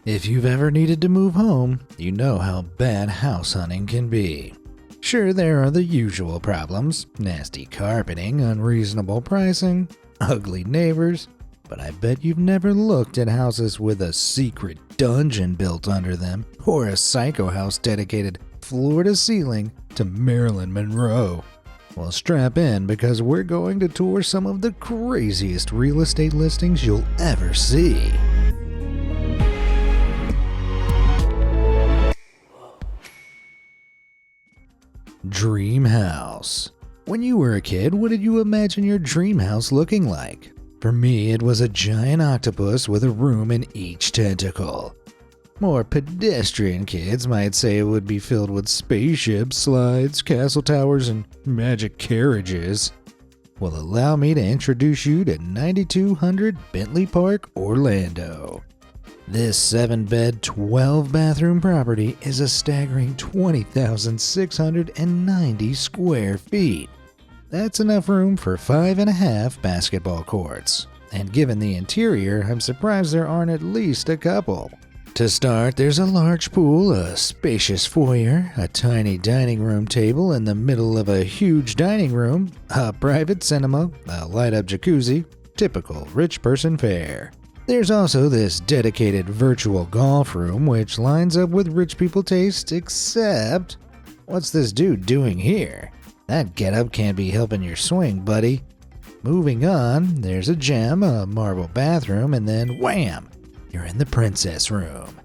If you've ever needed to move home, you know how bad house hunting can be. Sure, there are the usual problems: nasty carpeting, unreasonable pricing, ugly neighbors, but I bet you've never looked at houses with a secret dungeon built under them, or a psycho house dedicated floor to ceiling to Marilyn Monroe. Well, strap in, because we're going to tour some of the craziest real estate listings you'll ever see. Dream house. When you were a kid, what did you imagine your dream house looking like? For me, it was a giant octopus with a room in each tentacle. More pedestrian kids might say it would be filled with spaceships, slides, castle towers, and magic carriages. Well, allow me to introduce you to 9200 Bentley Park, Orlando. This 7-bed, 12-bathroom property is a staggering 20,690 square feet. That's enough room for 5.5 basketball courts. And given the interior, I'm surprised there aren't at least a couple. To start, there's a large pool, a spacious foyer, a tiny dining room table in the middle of a huge dining room, a private cinema, a light-up jacuzzi, typical rich person fare. There's also this dedicated virtual golf room, which lines up with rich people taste, except, what's this dude doing here? That getup can't be helping your swing, buddy. Moving on, there's a gym, a marble bathroom, and then wham! You're in the princess room.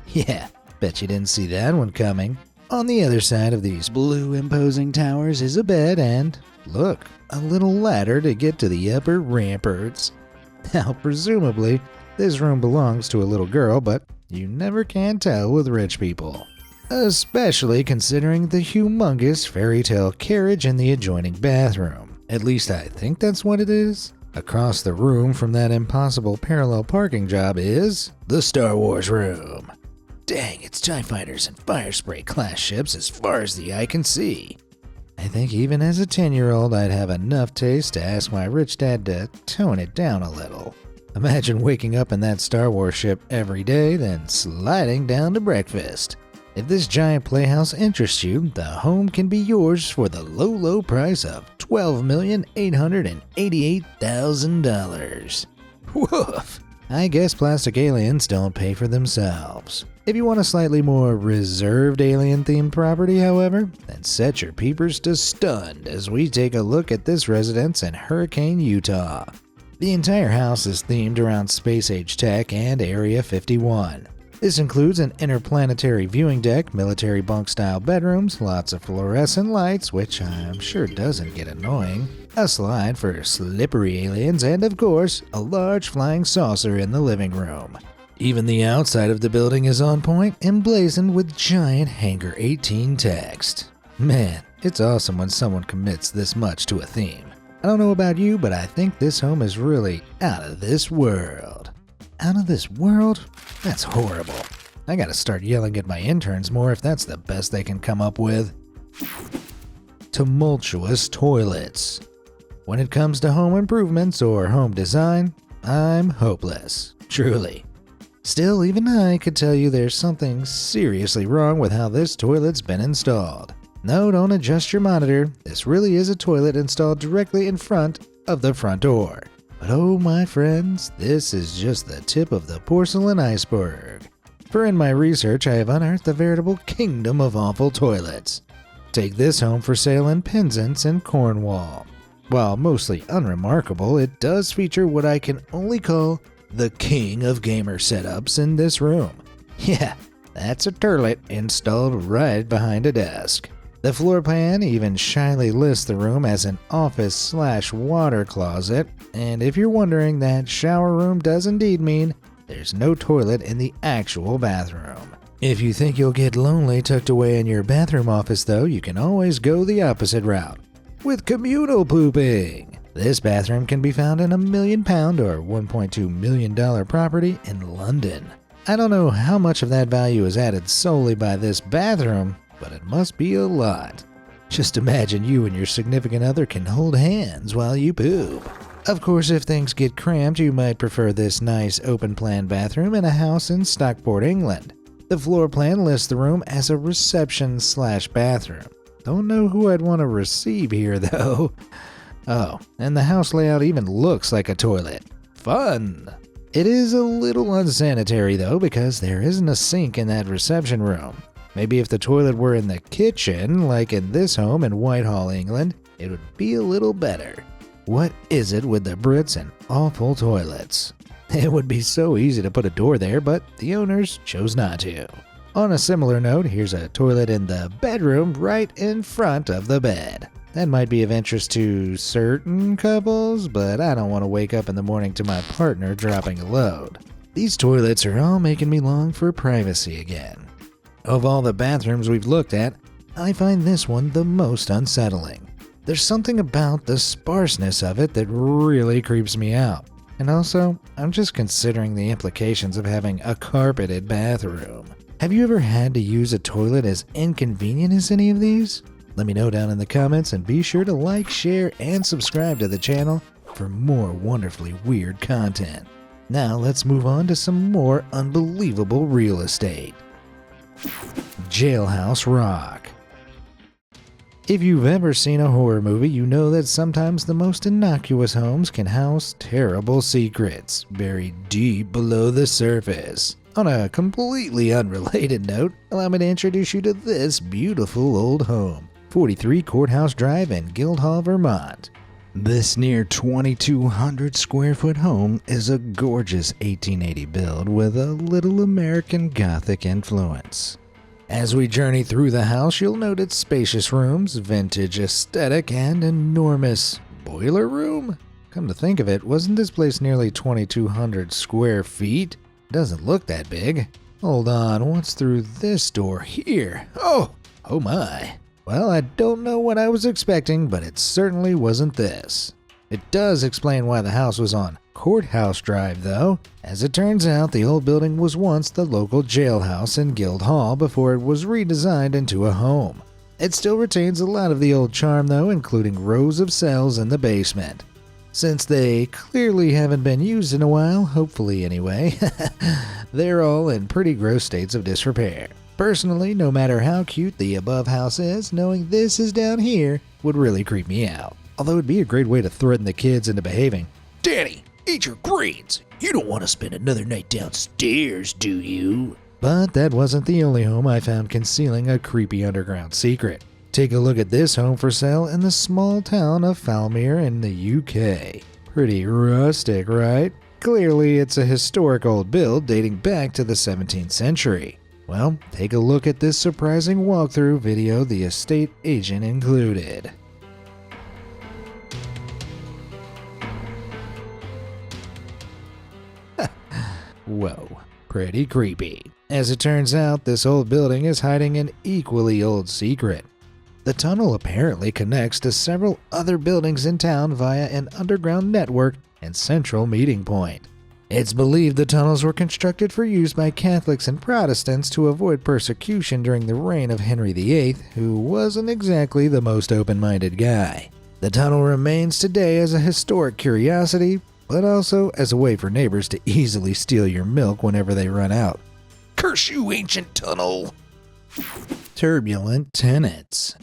Yeah, bet you didn't see that one coming. On the other side of these blue imposing towers is a bed and, look, a little ladder to get to the upper ramparts. Now, presumably, this room belongs to a little girl, but you never can tell with rich people. Especially considering the humongous fairy tale carriage in the adjoining bathroom. At least I think that's what it is. Across the room from that impossible parallel parking job is the Star Wars room. Dang, it's TIE fighters and fire spray class ships as far as the eye can see. I think even as a 10-year-old, I'd have enough taste to ask my rich dad to tone it down a little. Imagine waking up in that Star Wars ship every day, then sliding down to breakfast. If this giant playhouse interests you, the home can be yours for the low price of $12,888,000. Woof! I guess plastic aliens don't pay for themselves. If you want a slightly more reserved alien-themed property, however, then set your peepers to stunned as we take a look at this residence in Hurricane, Utah. The entire house is themed around space-age tech and Area 51. This includes an interplanetary viewing deck, military bunk-style bedrooms, lots of fluorescent lights, which I'm sure doesn't get annoying, a slide for slippery aliens, and of course, a large flying saucer in the living room. Even the outside of the building is on point, emblazoned with giant Hangar 18 text. Man, it's awesome when someone commits this much to a theme. I don't know about you, but I think this home is really out of this world. Out of this world? That's horrible. I gotta start yelling at my interns more if that's the best they can come up with. Tumultuous toilets. When it comes to home improvements or home design, I'm hopeless, truly. Still, even I could tell you there's something seriously wrong with how this toilet's been installed. No, don't adjust your monitor. This really is a toilet installed directly in front of the front door. But oh my friends, this is just the tip of the porcelain iceberg. For in my research, I have unearthed a veritable kingdom of awful toilets. Take this home for sale in Penzance in Cornwall. While mostly unremarkable, it does feature what I can only call the king of gamer setups in this room. Yeah, that's a turlet installed right behind a desk. The floor plan even shyly lists the room as an office/water closet, and if you're wondering, that shower room does indeed mean there's no toilet in the actual bathroom. If you think you'll get lonely tucked away in your bathroom office though, you can always go the opposite route, with communal pooping. This bathroom can be found in a £1 million or $1.2 million property in London. I don't know how much of that value is added solely by this bathroom, but it must be a lot. Just imagine you and your significant other can hold hands while you poop. Of course, if things get cramped, you might prefer this nice open-plan bathroom in a house in Stockport, England. The floor plan lists the room as a reception/bathroom. Don't know who I'd want to receive here, though. Oh, and the house layout even looks like a toilet. Fun! It is a little unsanitary, though, because there isn't a sink in that reception room. Maybe if the toilet were in the kitchen, like in this home in Whitehall, England, it would be a little better. What is it with the Brits and awful toilets? It would be so easy to put a door there, but the owners chose not to. On a similar note, here's a toilet in the bedroom right in front of the bed. That might be of interest to certain couples, but I don't want to wake up in the morning to my partner dropping a load. These toilets are all making me long for privacy again. Of all the bathrooms we've looked at, I find this one the most unsettling. There's something about the sparseness of it that really creeps me out. And also, I'm just considering the implications of having a carpeted bathroom. Have you ever had to use a toilet as inconvenient as any of these? Let me know down in the comments, and be sure to like, share, and subscribe to the channel for more wonderfully weird content. Now let's move on to some more unbelievable real estate. Jailhouse Rock. If you've ever seen a horror movie, you know that sometimes the most innocuous homes can house terrible secrets buried deep below the surface. On a completely unrelated note, allow me to introduce you to this beautiful old home, 43 Courthouse Drive in Guildhall, Vermont. This near 2,200 square foot home is a gorgeous 1880 build with a little American Gothic influence. As we journey through the house, you'll note its spacious rooms, vintage aesthetic, and enormous boiler room. Come to think of it, wasn't this place nearly 2,200 square feet? Doesn't look that big. Hold on, what's through this door here? Oh my. Well, I don't know what I was expecting, but it certainly wasn't this. It does explain why the house was on Courthouse Drive, though. As it turns out, the old building was once the local jailhouse in Guildhall before it was redesigned into a home. It still retains a lot of the old charm, though, including rows of cells in the basement. Since they clearly haven't been used in a while, hopefully anyway, they're all in pretty gross states of disrepair. Personally, no matter how cute the above house is, knowing this is down here would really creep me out. Although it'd be a great way to threaten the kids into behaving. Danny, eat your greens! You don't want to spend another night downstairs, do you? But that wasn't the only home I found concealing a creepy underground secret. Take a look at this home for sale in the small town of Falmere in the UK. Pretty rustic, right? Clearly it's a historic old build dating back to the 17th century. Well, take a look at this surprising walkthrough video the estate agent included. Whoa, pretty creepy. As it turns out, this old building is hiding an equally old secret. The tunnel apparently connects to several other buildings in town via an underground network and central meeting point. It's believed the tunnels were constructed for use by Catholics and Protestants to avoid persecution during the reign of Henry VIII, who wasn't exactly the most open-minded guy. The tunnel remains today as a historic curiosity, but also as a way for neighbors to easily steal your milk whenever they run out. Curse you, ancient tunnel! Turbulent tenants.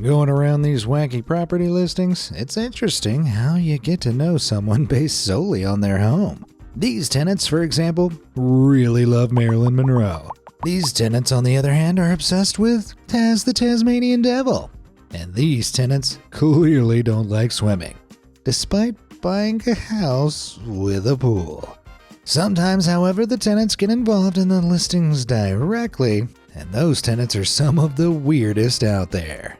Going around these wacky property listings, it's interesting how you get to know someone based solely on their home. These tenants, for example, really love Marilyn Monroe. These tenants, on the other hand, are obsessed with Taz the Tasmanian Devil. And these tenants clearly don't like swimming, despite buying a house with a pool. Sometimes, however, the tenants get involved in the listings directly, and those tenants are some of the weirdest out there.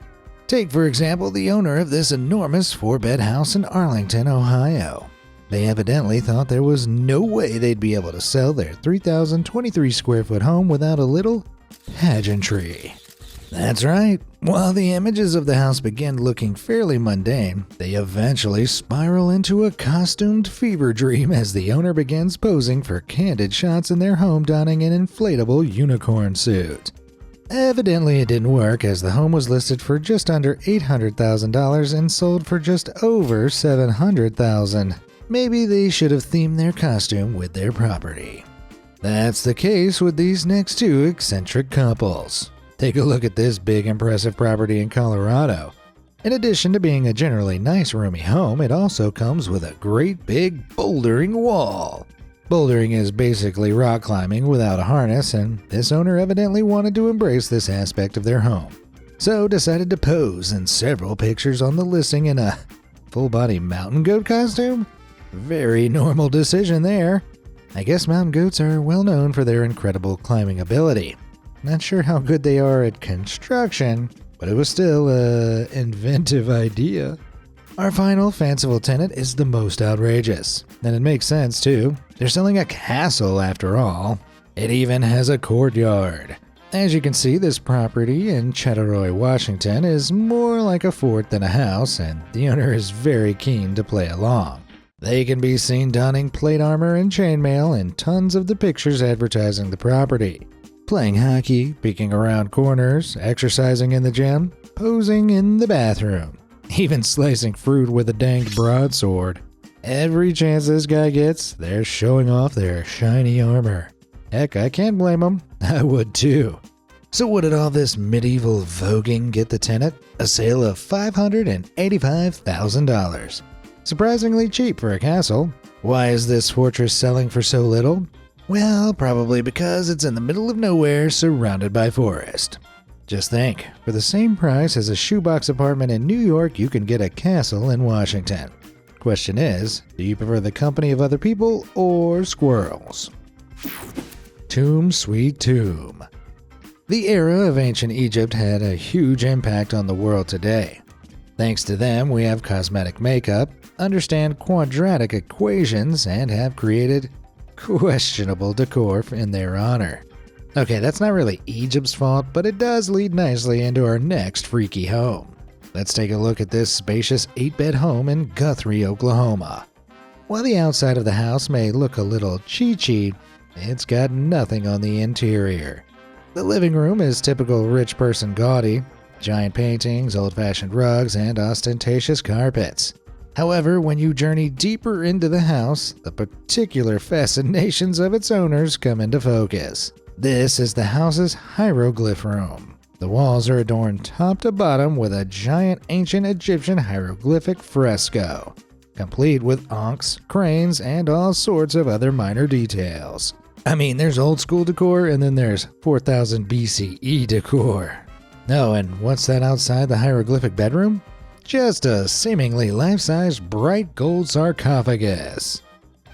Take, for example, the owner of this enormous 4-bed house in Arlington, Ohio. They evidently thought there was no way they'd be able to sell their 3,023 square foot home without a little pageantry. That's right. While the images of the house begin looking fairly mundane, they eventually spiral into a costumed fever dream as the owner begins posing for candid shots in their home donning an inflatable unicorn suit. Evidently it didn't work, as the home was listed for just under $800,000 and sold for just over $700,000. Maybe they should have themed their costume with their property. That's the case with these next two eccentric couples. Take a look at this big impressive property in Colorado. In addition to being a generally nice roomy home, it also comes with a great big bouldering wall. Bouldering is basically rock climbing without a harness, and this owner evidently wanted to embrace this aspect of their home, so decided to pose in several pictures on the listing in a full-body mountain goat costume? Very normal decision there. I guess mountain goats are well known for their incredible climbing ability. Not sure how good they are at construction, but it was still an inventive idea. Our final fanciful tenant is the most outrageous, and it makes sense too. They're selling a castle after all. It even has a courtyard. As you can see, this property in Chattaroy, Washington is more like a fort than a house, and the owner is very keen to play along. They can be seen donning plate armor and chainmail in tons of the pictures advertising the property. Playing hockey, peeking around corners, exercising in the gym, posing in the bathroom. Even slicing fruit with a danged broadsword. Every chance this guy gets, they're showing off their shiny armor. Heck, I can't blame them. I would too. So what did all this medieval voguing get the tenant? A sale of $585,000. Surprisingly cheap for a castle. Why is this fortress selling for so little? Well, probably because it's in the middle of nowhere, surrounded by forest. Just think, for the same price as a shoebox apartment in New York, you can get a castle in Washington. Question is, do you prefer the company of other people or squirrels? Tomb Sweet Tomb. The era of ancient Egypt had a huge impact on the world today. Thanks to them, we have cosmetic makeup, understand quadratic equations, and have created questionable decor in their honor. Okay, that's not really Egypt's fault, but it does lead nicely into our next freaky home. Let's take a look at this spacious 8-bed home in Guthrie, Oklahoma. While the outside of the house may look a little cheap, it's got nothing on the interior. The living room is typical rich person gaudy, giant paintings, old-fashioned rugs, and ostentatious carpets. However, when you journey deeper into the house, the particular fascinations of its owners come into focus. This is the house's hieroglyph room. The walls are adorned top to bottom with a giant ancient Egyptian hieroglyphic fresco, complete with ankhs, cranes, and all sorts of other minor details. I mean, there's old school decor and then there's 4000 BCE decor. Oh, and what's that outside the hieroglyphic bedroom? Just a seemingly life-size bright gold sarcophagus.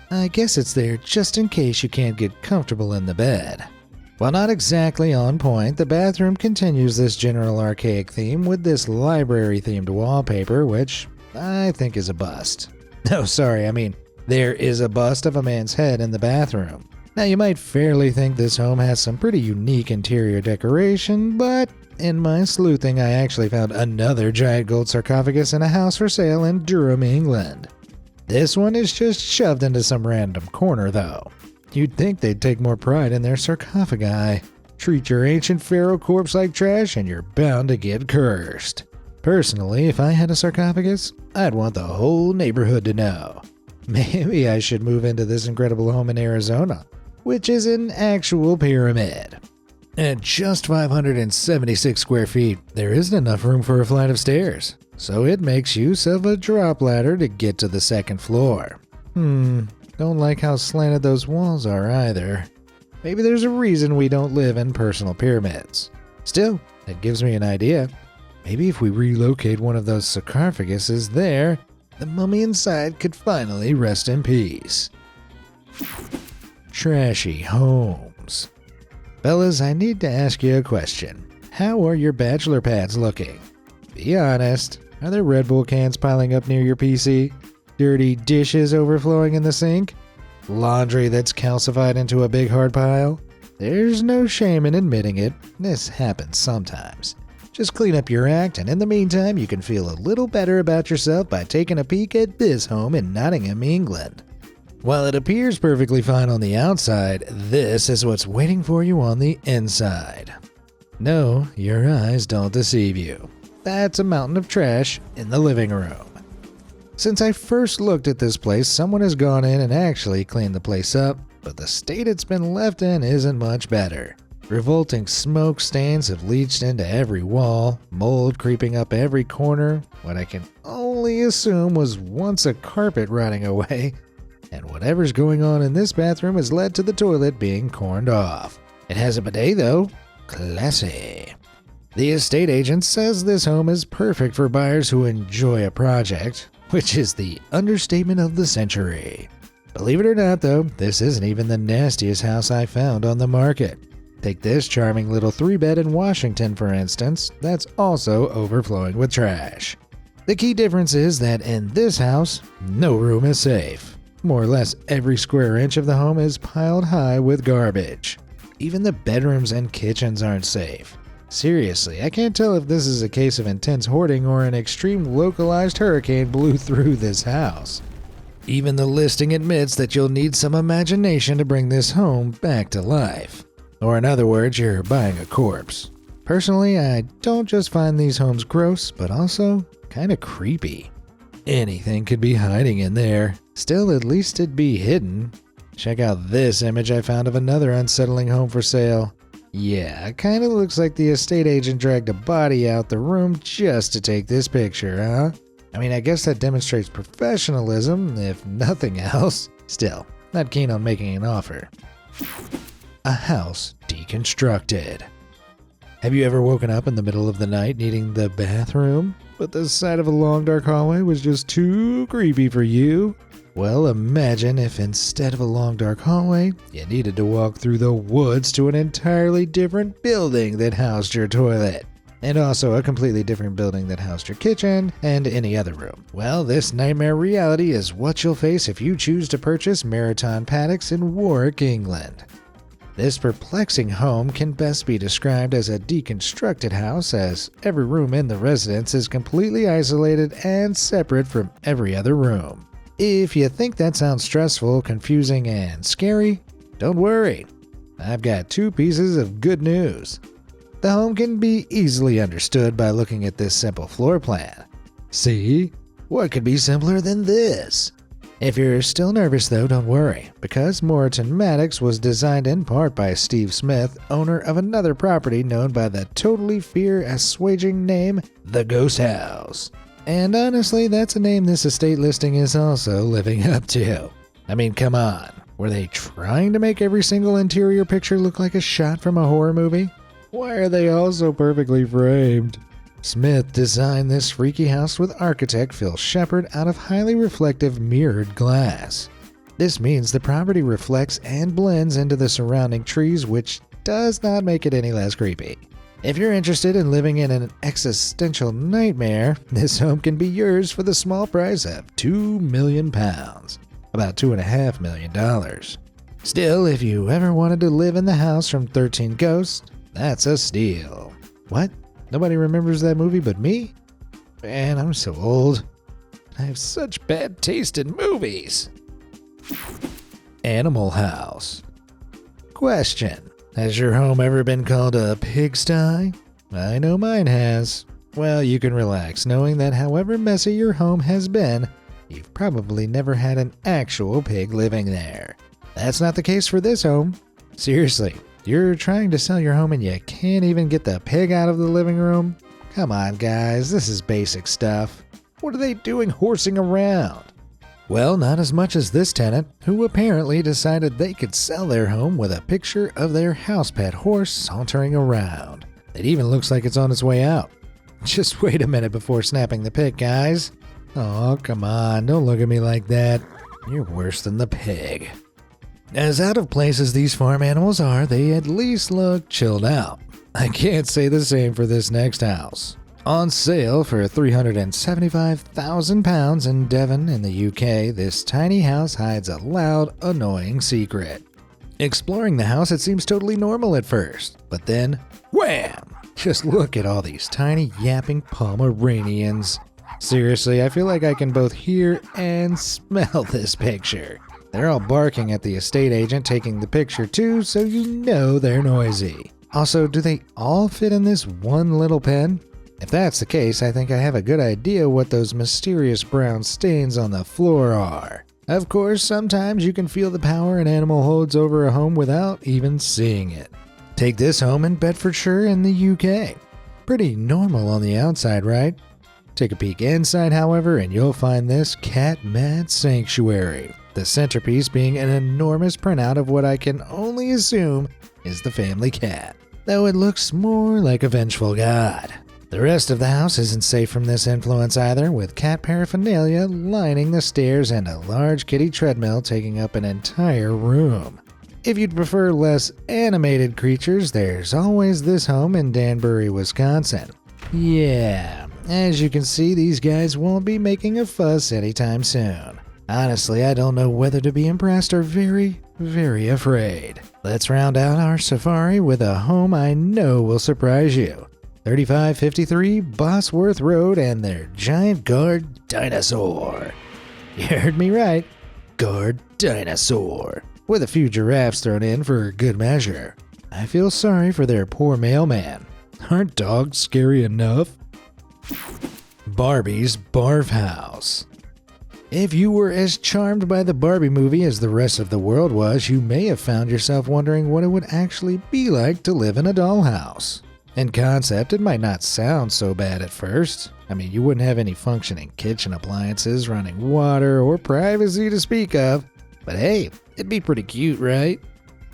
I guess it's there just in case you can't get comfortable in the bed. While not exactly on point, the bathroom continues this general archaic theme with this library-themed wallpaper, which I think is a bust. No, sorry, I mean, there is a bust of a man's head in the bathroom. Now, you might fairly think this home has some pretty unique interior decoration, but in my sleuthing, I actually found another giant gold sarcophagus in a house for sale in Durham, England. This one is just shoved into some random corner, though. You'd think they'd take more pride in their sarcophagi. Treat your ancient pharaoh corpse like trash and you're bound to get cursed. Personally, if I had a sarcophagus, I'd want the whole neighborhood to know. Maybe I should move into this incredible home in Arizona, which is an actual pyramid. At just 576 square feet, there isn't enough room for a flight of stairs, so it makes use of a drop ladder to get to the second floor. Don't like how slanted those walls are either. Maybe there's a reason we don't live in personal pyramids. Still, it gives me an idea. Maybe if we relocate one of those sarcophaguses there, the mummy inside could finally rest in peace. Trashy homes. Fellas, I need to ask you a question. How are your bachelor pads looking? Be honest. Are there Red Bull cans piling up near your PC? Dirty dishes overflowing in the sink? Laundry that's calcified into a big hard pile? There's no shame in admitting it. This happens sometimes. Just clean up your act, and in the meantime, you can feel a little better about yourself by taking a peek at this home in Nottingham, England. While it appears perfectly fine on the outside, this is what's waiting for you on the inside. No, your eyes don't deceive you. That's a mountain of trash in the living room. Since I first looked at this place, someone has gone in and actually cleaned the place up, but the state it's been left in isn't much better. Revolting smoke stains have leached into every wall, mold creeping up every corner, what I can only assume was once a carpet rotting away, and whatever's going on in this bathroom has led to the toilet being corned off. It has a bidet though. Classy. The estate agent says this home is perfect for buyers who enjoy a project, which is the understatement of the century. Believe it or not though, this isn't even the nastiest house I found on the market. Take this charming little 3-bed in Washington for instance, that's also overflowing with trash. The key difference is that in this house, no room is safe. More or less every square inch of the home is piled high with garbage. Even the bedrooms and kitchens aren't safe. Seriously, I can't tell if this is a case of intense hoarding or an extreme localized hurricane blew through this house. Even the listing admits that you'll need some imagination to bring this home back to life. Or in other words, you're buying a corpse. Personally, I don't just find these homes gross, but also kinda creepy. Anything could be hiding in there. Still, at least it'd be hidden. Check out this image I found of another unsettling home for sale. Yeah, it kinda looks like the estate agent dragged a body out the room just to take this picture, huh? I mean, I guess that demonstrates professionalism, if nothing else. Still, not keen on making an offer. A house deconstructed. Have you ever woken up in the middle of the night needing the bathroom, but the sight of a long dark hallway was just too creepy for you? Well, imagine if instead of a long dark hallway, you needed to walk through the woods to an entirely different building that housed your toilet. And also a completely different building that housed your kitchen and any other room. Well, this nightmare reality is what you'll face if you choose to purchase Meriton Paddocks in Warwick, England. This perplexing home can best be described as a deconstructed house, as every room in the residence is completely isolated and separate from every other room. If you think that sounds stressful, confusing, and scary, don't worry. I've got 2 pieces of good news. The home can be easily understood by looking at this simple floor plan. See? What could be simpler than this? If you're still nervous though, don't worry, because Moreton Maddox was designed in part by Steve Smith, owner of another property known by the totally fear-assuaging name, The Ghost House. And honestly, that's a name this estate listing is also living up to. I mean, come on. Were they trying to make every single interior picture look like a shot from a horror movie? Why are they all so perfectly framed? Smith designed this freaky house with architect Phil Shepard out of highly reflective mirrored glass. This means the property reflects and blends into the surrounding trees, which does not make it any less creepy. If you're interested in living in an existential nightmare, this home can be yours for the small price of £2 million, about $2.5 million. Still, if you ever wanted to live in the house from 13 Ghosts, that's a steal. What? Nobody remembers that movie but me? Man, I'm so old. I have such bad taste in movies. Animal House. Question. Has your home ever been called a pigsty? I know mine has. Well, you can relax knowing that however messy your home has been, you've probably never had an actual pig living there. That's not the case for this home. Seriously, you're trying to sell your home and you can't even get the pig out of the living room? Come on, guys, this is basic stuff. What are they doing horsing around? Well, not as much as this tenant, who apparently decided they could sell their home with a picture of their house pet horse sauntering around. It even looks like it's on its way out. Just wait a minute before snapping the pic, guys. Oh, come on, don't look at me like that. You're worse than the pig. As out of place as these farm animals are, they at least look chilled out. I can't say the same for this next house. On sale for £375,000 in Devon in the UK, this tiny house hides a loud, annoying secret. Exploring the house, it seems totally normal at first, but then, wham! Just look at all these tiny yapping Pomeranians. Seriously, I feel like I can both hear and smell this picture. They're all barking at the estate agent taking the picture too, so you know they're noisy. Also, do they all fit in this one little pen? If that's the case, I think I have a good idea what those mysterious brown stains on the floor are. Of course, sometimes you can feel the power an animal holds over a home without even seeing it. Take this home in Bedfordshire in the UK. Pretty normal on the outside, right? Take a peek inside, however, and you'll find this cat-mad sanctuary. The centerpiece being an enormous printout of what I can only assume is the family cat, though it looks more like a vengeful god. The rest of the house isn't safe from this influence either, with cat paraphernalia lining the stairs and a large kitty treadmill taking up an entire room. If you'd prefer less animated creatures, there's always this home in Danbury, Wisconsin. Yeah, as you can see, these guys won't be making a fuss anytime soon. Honestly, I don't know whether to be impressed or very, very afraid. Let's round out our safari with a home I know will surprise you. 3553 Bosworth Road and their giant guard dinosaur. You heard me right, guard dinosaur, with a few giraffes thrown in for good measure. I feel sorry for their poor mailman. Aren't dogs scary enough? Barbie's Barf House. If you were as charmed by the Barbie movie as the rest of the world was, you may have found yourself wondering what it would actually be like to live in a dollhouse. In concept, it might not sound so bad at first. I mean, you wouldn't have any functioning kitchen appliances, running water, or privacy to speak of. But hey, it'd be pretty cute, right?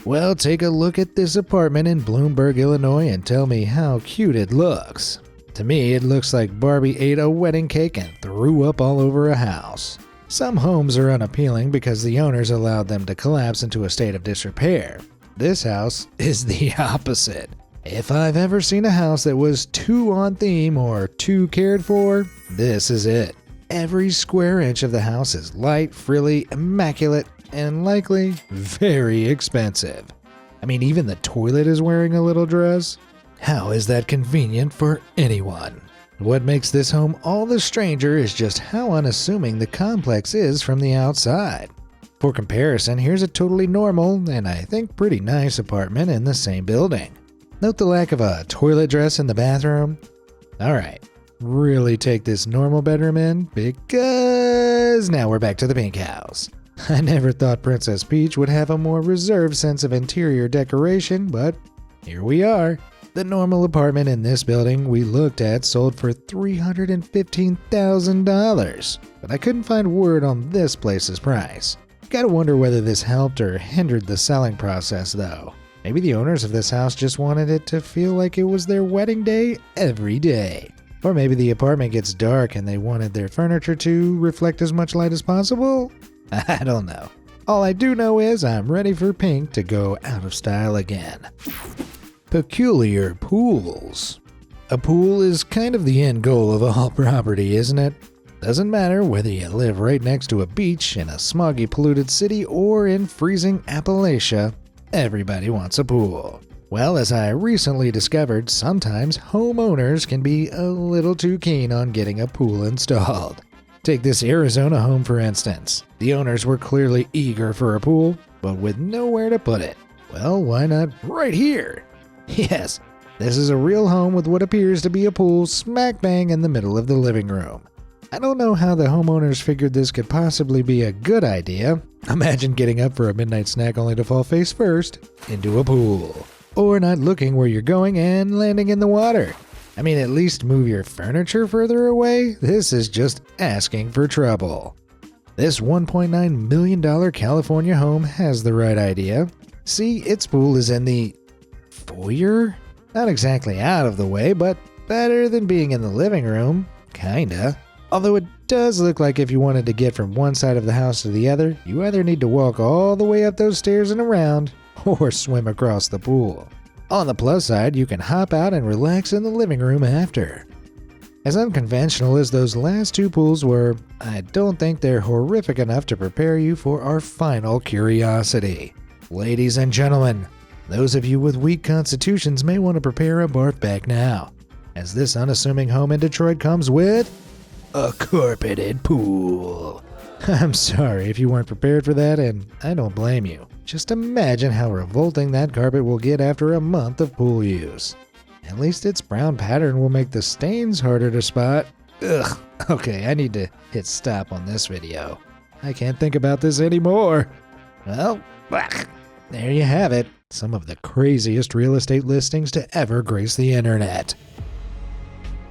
Well, take a look at this apartment in Bloomberg, Illinois, and tell me how cute it looks. To me, it looks like Barbie ate a wedding cake and threw up all over a house. Some homes are unappealing because the owners allowed them to collapse into a state of disrepair. This house is the opposite. If I've ever seen a house that was too on theme or too cared for, this is it. Every square inch of the house is light, frilly, immaculate, and likely very expensive. I mean, even the toilet is wearing a little dress. How is that convenient for anyone? What makes this home all the stranger is just how unassuming the complex is from the outside. For comparison, here's a totally normal and I think pretty nice apartment in the same building. Note the lack of a toilet dress in the bathroom. Alright, really take this normal bedroom in because now we're back to the pink house. I never thought Princess Peach would have a more reserved sense of interior decoration, but here we are. The normal apartment in this building we looked at sold for $315,000, but I couldn't find word on this place's price. Gotta wonder whether this helped or hindered the selling process though. Maybe the owners of this house just wanted it to feel like it was their wedding day every day. Or maybe the apartment gets dark and they wanted their furniture to reflect as much light as possible? I don't know. All I do know is I'm ready for pink to go out of style again. Peculiar pools. A pool is kind of the end goal of all property, isn't it? Doesn't matter whether you live right next to a beach in a smoggy, polluted city or in freezing Appalachia, everybody wants a pool. Well, as I recently discovered, sometimes homeowners can be a little too keen on getting a pool installed. Take this Arizona home for instance. The owners were clearly eager for a pool, but with nowhere to put it. Well, why not right here? Yes, this is a real home with what appears to be a pool smack bang in the middle of the living room. I don't know how the homeowners figured this could possibly be a good idea. Imagine getting up for a midnight snack only to fall face first into a pool. Or not looking where you're going and landing in the water. I mean, at least move your furniture further away. This is just asking for trouble. This $1.9 million California home has the right idea. See, its pool is in the foyer? Not exactly out of the way, but better than being in the living room. Kinda. Although it does look like if you wanted to get from one side of the house to the other, you either need to walk all the way up those stairs and around, or swim across the pool. On the plus side, you can hop out and relax in the living room after. As unconventional as those last two pools were, I don't think they're horrific enough to prepare you for our final curiosity. Ladies and gentlemen, those of you with weak constitutions may want to prepare a barf bag now, as this unassuming home in Detroit comes with a carpeted pool. I'm sorry if you weren't prepared for that, and I don't blame you. Just imagine how revolting that carpet will get after a month of pool use. At least its brown pattern will make the stains harder to spot. Ugh, okay, I need to hit stop on this video. I can't think about this anymore. Well, there you have it. Some of the craziest real estate listings to ever grace the internet.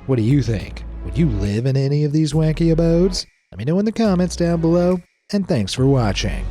What do you think? Would you live in any of these wacky abodes? Let me know in the comments down below, and thanks for watching.